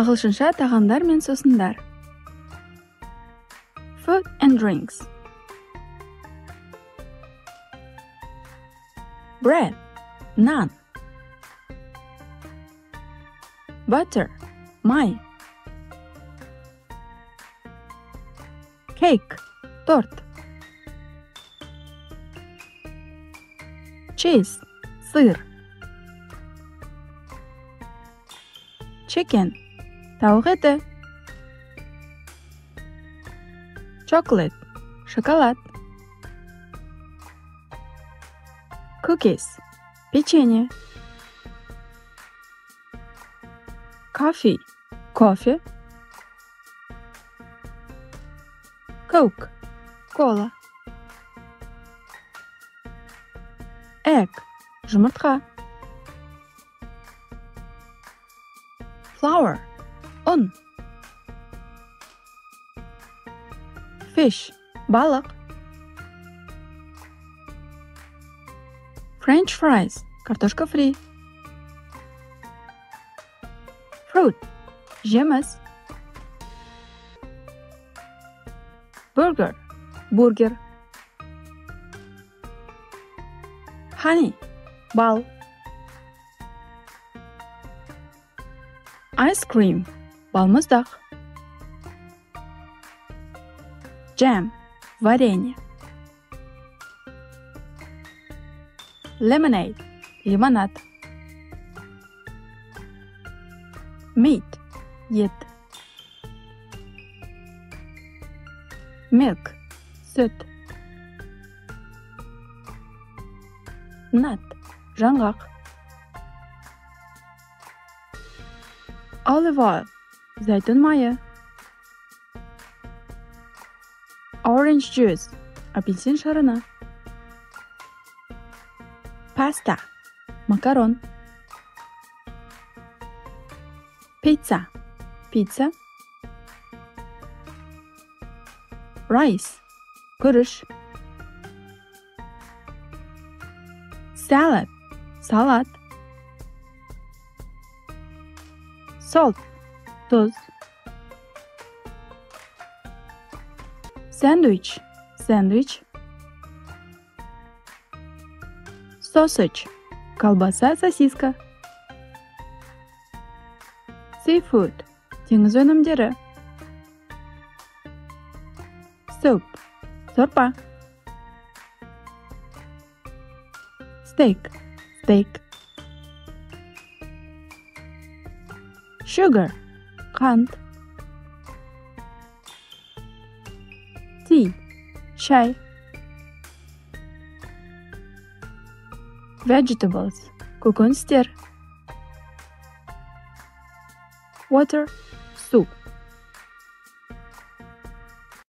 Ағылшынша тағамдар мен сусындар. Food and drinks. Bread, naan. Butter, май. Cake, торт. Cheese, сыр. Chicken, тауық еті. Chocolate, шоколад. Cookies, печенье. Coffee, кофе. Coke, кола. Egg, жұмыртқа. Flour, ұн. Fish, балық. French fries, картошка фри. Fruit, жеміс. Burger, бургер. Honey, бал. Ice cream, балмұздақ. Jam, варенье. Lemonade, лимонад. Meat, ет. Milk, сүт. Nut, жаңғақ. Olive oil, зәйтүн майы. Orange juice, апельсин шарыны. Pasta, макарон. Pizza, пицца. Rice, күріш. Salad, салат. Salt, тұз. Sandwich, сэндвич. Sausage, колбаса, сосиска. Seafood, теңіз өнімдері. Soup, сорпа. Steak, стейк. Sugar, қант. Tea, шай. Vegetables, көкөністер. Water, су.